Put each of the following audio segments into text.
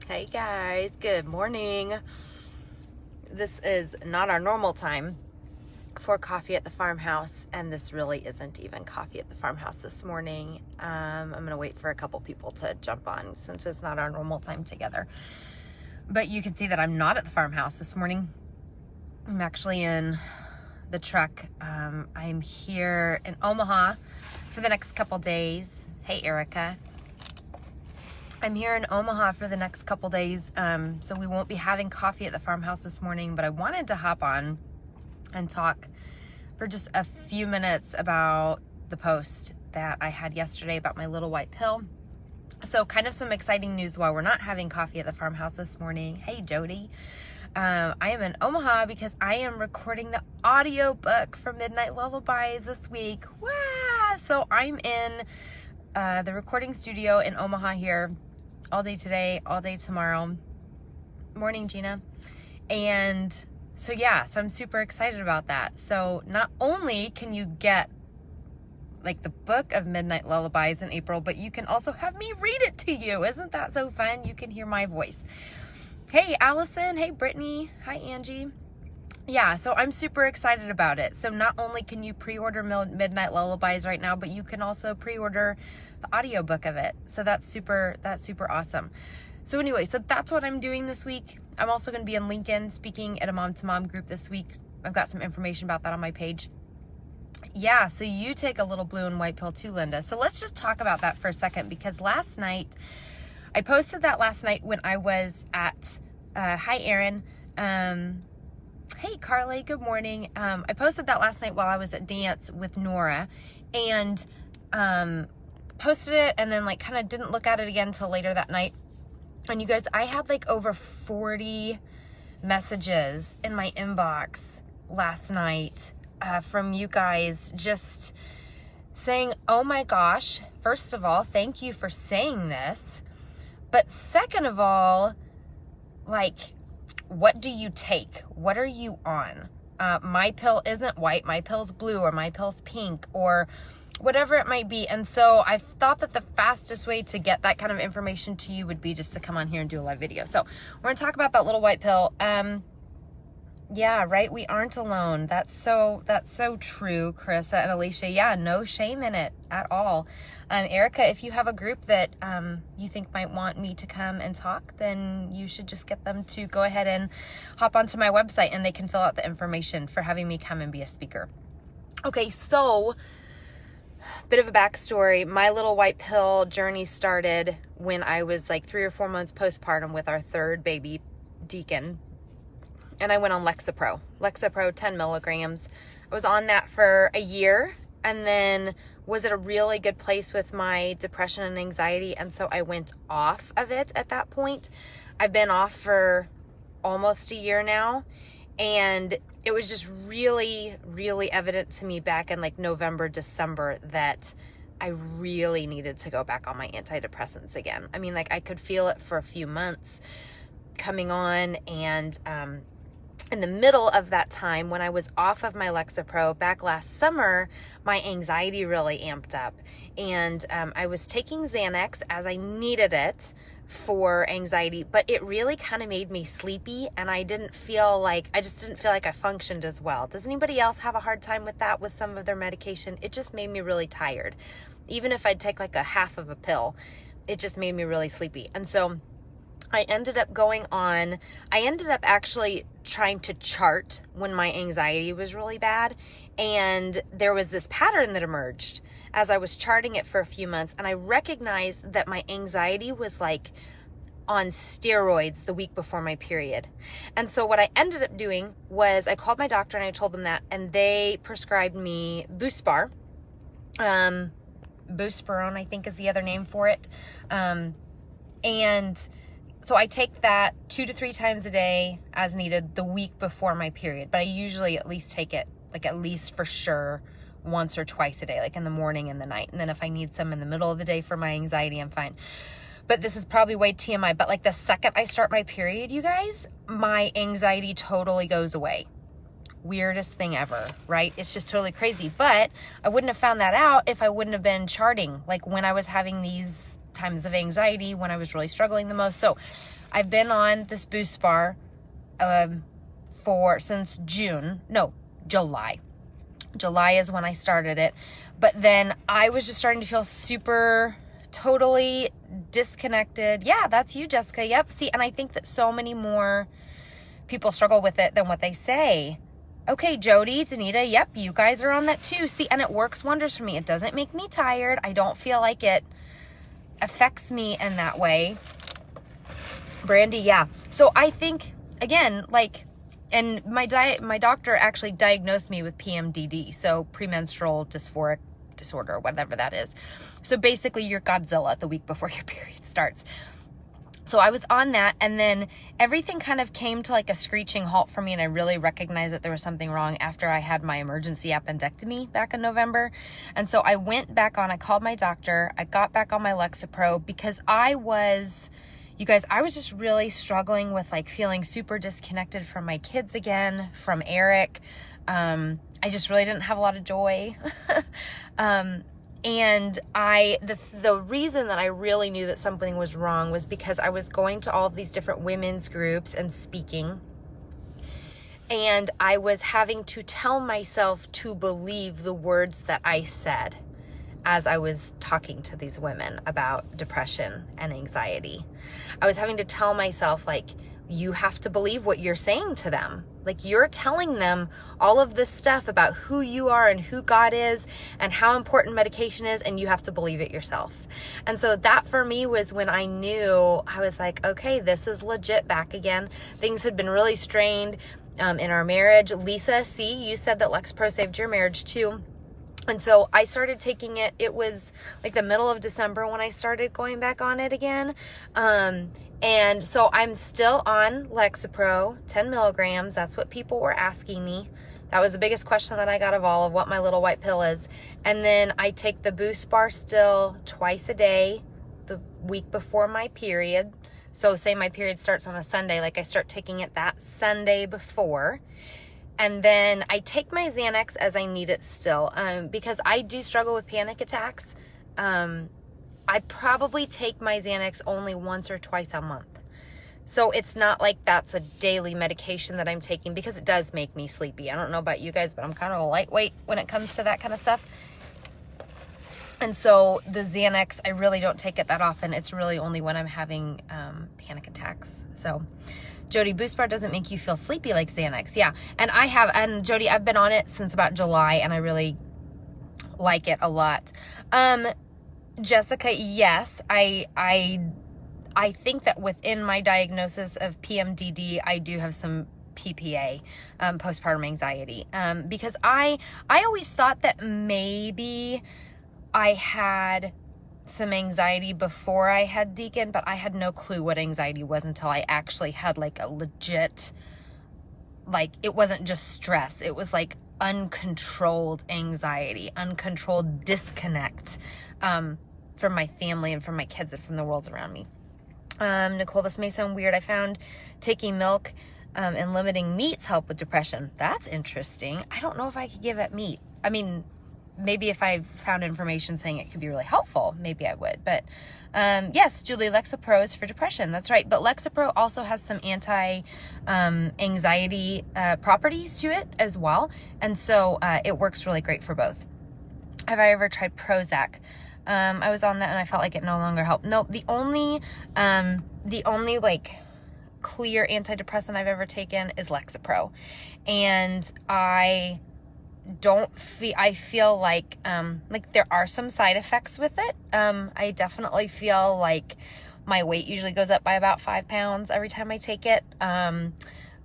Hey guys, good morning. This is not our normal time for coffee at the farmhouse, and this really isn't even coffee at the farmhouse this morning. I'm gonna wait for a couple people to jump on since it's not our normal time together. But you can see that I'm not at the farmhouse this morning. I'm actually in the truck. I'm here in Omaha for the next couple days. Hey Erica. I'm here in Omaha for the next couple days, so we won't be having coffee at the farmhouse this morning, but I wanted to hop on and talk for just a few minutes about the post that I had yesterday about my little white pill. So kind of some exciting news while we're not having coffee at the farmhouse this morning. Hey Jody. I am in Omaha because I am recording the audio book for Midnight Lullabies this week. Wow! So I'm in the recording studio in Omaha here all day today, all day tomorrow. Morning, Gina. And so I'm super excited about that. So not only can you get like the book of Midnight Lullabies in April, but you can also have me read it to you. Isn't that so fun? You can hear my voice. Hey, Allison. Hey, Brittany. Hi, Angie. Yeah, so I'm super excited about it. So not only can you pre-order Midnight Lullabies right now, but you can also pre-order the audiobook of it. So that's super awesome. So anyway, so that's what I'm doing this week. I'm also going to be in Lincoln speaking at a mom-to-mom group this week. I've got some information about that on my page. Yeah, so you take a little blue and white pill too, Linda. So let's just talk about that for a second, because last night, I posted that last night when I was at, hi Erin, hey Carly, good morning. I posted that last night while I was at dance with Nora, and posted it and then like kind of didn't look at it again until later that night. And you guys, I had like over 40 messages in my inbox last night from you guys just saying, oh my gosh, first of all, thank you for saying this. But second of all, like, what do you take? What are you on? My pill isn't white, my pill's blue, or my pill's pink, or whatever it might be. And so I thought that the fastest way to get that kind of information to you would be just to come on here and do a live video. So we're gonna talk about that little white pill. Yeah, right, we aren't alone. That's so true, Carissa and Alicia. Yeah, no shame in it at all. Erica, if you have a group that you think might want me to come and talk, then you should just get them to go ahead and hop onto my website and they can fill out the information for having me come and be a speaker. Okay, so bit of a backstory. My little white pill journey started when I was like 3 or 4 months postpartum with our third baby, Deacon. And I went on Lexapro 10 milligrams. I was on that for a year and then was at a really good place with my depression and anxiety. And so I went off of it at that point. I've been off for almost a year now. And it was just really, really evident to me back in like November, December that I really needed to go back on my antidepressants again. I mean, like I could feel it for a few months coming on, and in the middle of that time when I was off of my Lexapro back last summer, my anxiety really amped up, and I was taking Xanax as I needed it for anxiety, but it really kind of made me sleepy, and I just didn't feel like I functioned as well. Does anybody else have a hard time with that with some of their medication? It just made me really tired. Even if I'd take like a half of a pill, it just made me really sleepy. And so I ended up actually trying to chart when my anxiety was really bad. And there was this pattern that emerged as I was charting it for a few months. And I recognized that my anxiety was like on steroids the week before my period. And so what I ended up doing was I called my doctor and I told them that, and they prescribed me Buspar. Buspirone, I think is the other name for it. And so I take that 2 to 3 times a day as needed the week before my period, but I usually at least take it like at least for sure once or twice a day, like in the morning and the night. And then if I need some in the middle of the day for my anxiety, I'm fine. But this is probably way TMI, but like the second I start my period, you guys, my anxiety totally goes away. Weirdest thing ever, right? It's just totally crazy. But I wouldn't have found that out if I wouldn't have been charting like when I was having these times of anxiety when I was really struggling the most. So I've been on this BoostBar since July. July is when I started it. But then I was just starting to feel totally disconnected. Yeah, that's you, Jessica. Yep. See, and I think that so many more people struggle with it than what they say. Okay, Jody, Danita, yep, you guys are on that too. See, and it works wonders for me. It doesn't make me tired. I don't feel like it affects me in that way. Brandy, yeah. So I think, again, like, and my doctor actually diagnosed me with PMDD, so premenstrual dysphoric disorder, whatever that is. So basically you're Godzilla the week before your period starts. So I was on that, and then everything kind of came to like a screeching halt for me, and I really recognized that there was something wrong after I had my emergency appendectomy back in November. And so I went back on, I called my doctor, I got back on my Lexapro because you guys, I was just really struggling with like feeling super disconnected from my kids again, from Eric. I just really didn't have a lot of joy. And the reason that I really knew that something was wrong was because I was going to all of these different women's groups and speaking, and I was having to tell myself to believe the words that I said as I was talking to these women about depression and anxiety. I was having to tell myself, like, you have to believe what you're saying to them. Like, you're telling them all of this stuff about who you are and who God is and how important medication is, and you have to believe it yourself. And so that for me was when I knew, I was like, okay, this is legit back again. Things had been really strained in our marriage. Lisa, see, you said that Lexapro saved your marriage too. And so I started taking it. It was like the middle of December when I started going back on it again. And so I'm still on Lexapro, 10 milligrams. That's what people were asking me. That was the biggest question that I got of all, of what my little white pill is. And then I take the BoostBar still twice a day, the week before my period. So say my period starts on a Sunday, like I start taking it that Sunday before. And then I take my Xanax as I need it still, because I do struggle with panic attacks. I probably take my Xanax only once or twice a month. So it's not like that's a daily medication that I'm taking, because it does make me sleepy. I don't know about you guys, but I'm kind of a lightweight when it comes to that kind of stuff. And so the Xanax, I really don't take it that often. It's really only when I'm having panic attacks. So Jody, BoostBar doesn't make you feel sleepy like Xanax. Yeah. And Jody, I've been on it since about July, and I really like it a lot. Jessica, yes, I think that within my diagnosis of PMDD, I do have some PPA, postpartum anxiety, because I always thought that maybe I had some anxiety before I had Deacon, but I had no clue what anxiety was until I actually had like a legit, like, it wasn't just stress. It was like uncontrolled anxiety, uncontrolled disconnect from my family and from my kids and from the world around me. Nicole, this may sound weird. I found taking milk and limiting meats help with depression. That's interesting. I don't know if I could give up meat. I mean, maybe if I found information saying it could be really helpful, maybe I would. But yes, Julie, Lexapro is for depression. That's right. But Lexapro also has some anti-anxiety properties to it as well. And so it works really great for both. Have I ever tried Prozac? I was on that and I felt like it no longer helped. No, the only like clear antidepressant I've ever taken is Lexapro. And I feel like there are some side effects with it. I definitely feel like my weight usually goes up by about 5 pounds every time I take it.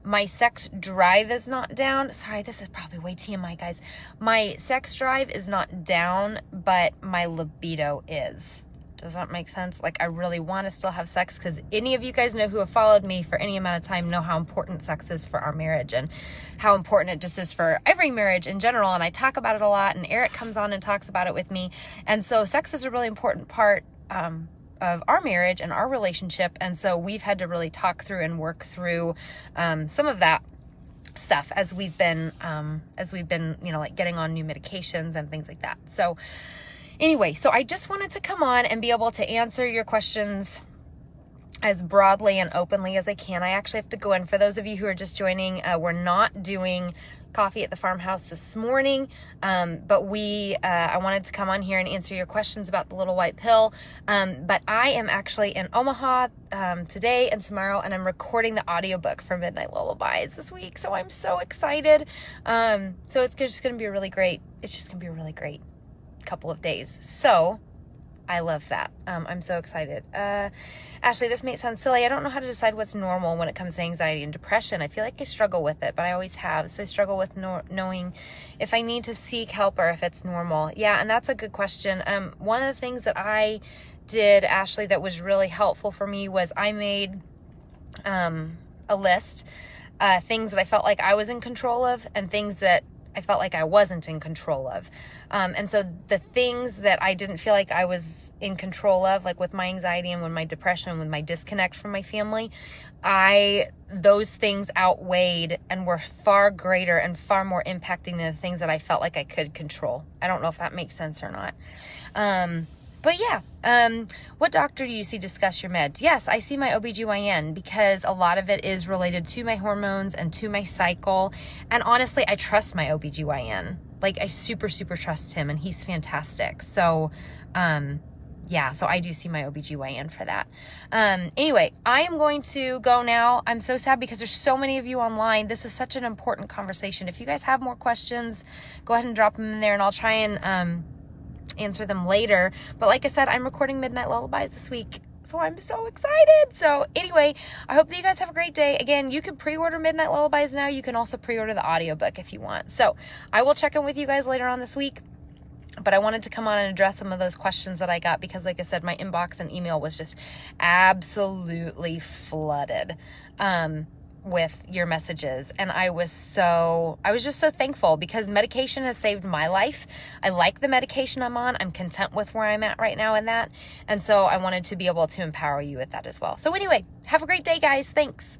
My sex drive is not down. Sorry, this is probably way TMI, guys. My sex drive is not down, but my libido is. Does that make sense? Like, I really want to still have sex, because any of you guys know who have followed me for any amount of time know how important sex is for our marriage and how important it just is for every marriage in general. And I talk about it a lot, and Eric comes on and talks about it with me. And so sex is a really important part of our marriage and our relationship. And so we've had to really talk through and work through some of that stuff as we've been, like getting on new medications and things like that. So Anyway, so I just wanted to come on and be able to answer your questions as broadly and openly as I can. I actually have to go in. For those of you who are just joining, we're not doing coffee at the farmhouse this morning, but I wanted to come on here and answer your questions about the little white pill. But I am actually in Omaha today and tomorrow, and I'm recording the audiobook for Midnight Lullabies this week, so I'm so excited. So it's just going to be a really great couple of days. So I love that. I'm so excited. Ashley, this may sound silly. I don't know how to decide what's normal when it comes to anxiety and depression. I feel like I struggle with it, but I always have. So I struggle with knowing if I need to seek help or if it's normal. Yeah, and that's a good question. One of the things that I did, Ashley, that was really helpful for me was I made a list, things that I felt like I was in control of and things that I felt like I wasn't in control of. And so the things that I didn't feel like I was in control of, like with my anxiety and with my depression, with my disconnect from my family, those things outweighed and were far greater and far more impacting than the things that I felt like I could control. I don't know if that makes sense or not. But yeah, what doctor do you see discuss your meds? Yes, I see my OBGYN because a lot of it is related to my hormones and to my cycle. And honestly, I trust my OBGYN. Like, I super, super trust him, and he's fantastic. So, yeah, so I do see my OBGYN for that. Anyway, I am going to go now. I'm so sad because there's so many of you online. This is such an important conversation. If you guys have more questions, go ahead and drop them in there, and I'll try and answer them later. But like I said, I'm recording Midnight Lullabies this week, so I'm so excited. So anyway, I hope that you guys have a great day. Again, you can pre-order Midnight Lullabies now. You can also pre-order the audiobook if you want. So I will check in with you guys later on this week, but I wanted to come on and address some of those questions that I got because, like I said, my inbox and email was just absolutely flooded with your messages, and I was just so thankful because medication has saved my life. I like the medication I'm on. I'm content with where I'm at right now in that, and so I wanted to be able to empower you with that as well. So anyway, have a great day, guys. Thanks.